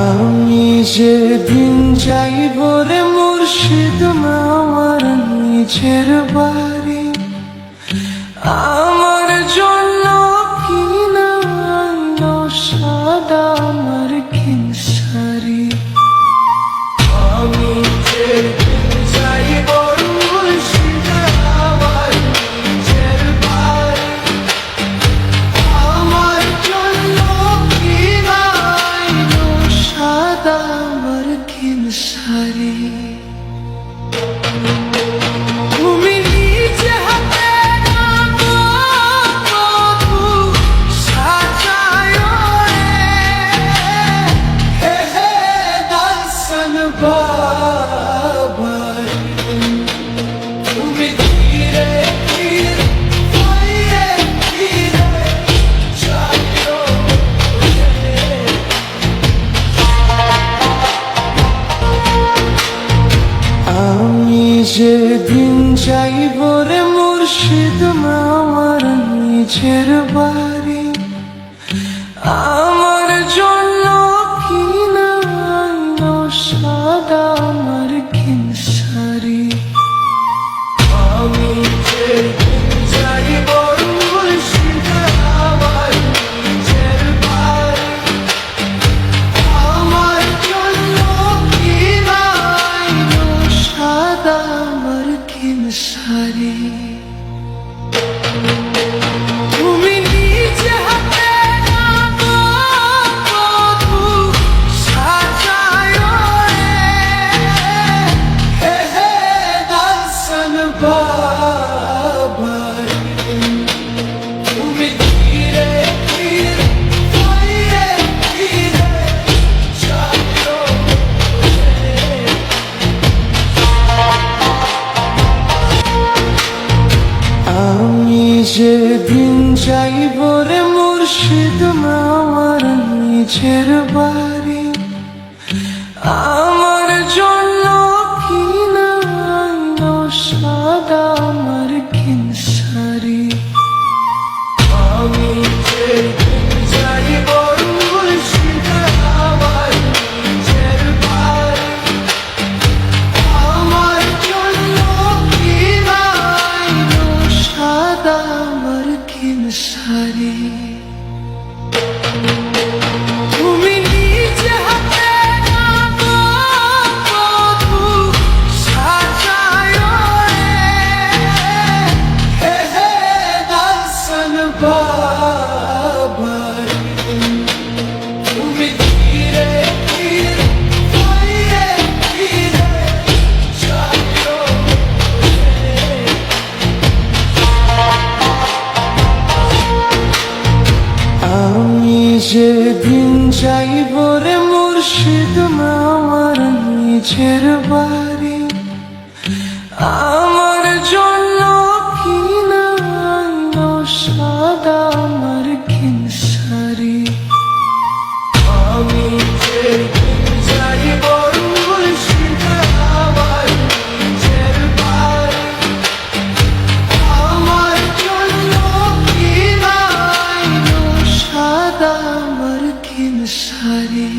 আমি যেদিন যাইব রে মুর্শিদ আমার নিজের বাড়ি, আমার জন্য কিনা আনলো সাদা আমার কিনসারি। আমি যেদিন যাইব মুর্শিদ আমার নিজের বাড়ি, আমার জন্য কিনা আনলো সাদা আমার কিনসারি। তুমি নিজে হাতে বাবার তুমি ধীরে ধীরে ধীরে ধীরে যাইও রে। আমি যেদিন যাইব রে মুর্শিদ আমার নিজের বাড়ি, আমার জন্য কিনা আনলো সাদা আমার কিনসারি। আমি যেদিন যাইব মুর্শিদ আমার নিজের বাড়ি, আমার জন্য কিনা আনলো সাদা আমার কিনসারি। তুমি নিজে হাতে বাবার তুমি ধীরে ধীরে ধীরে ধীরে যাইও রে। আমি যেদিন যাইব রে মুর্শিদ আমার নিজের বাড়ি, আমার জন্য কিনা আনলো সাদা আমার কিনসারি। আমি যেদিন যাইব মুর্শিদ আমার নিজের বাড়ি, আমার জন্য কিনা আনলো সাদা আমার কিনসারি। তুমি নিজে হাতে বাবার তুমি ধীরে ধীরে ধীরে ধীরে যাইও রে। আমি যেদিন যাইব রে মুর্শিদ আমার নিজের বাড়ি, আমার জন্য কিনা আনলো সাদা আমার কিনসারি। আমি যেদিন যাইব মুর্শিদ আমার নিজের বাড়ি, আমার জন্য কিনা আনলো সাদা আমার কিনসারি।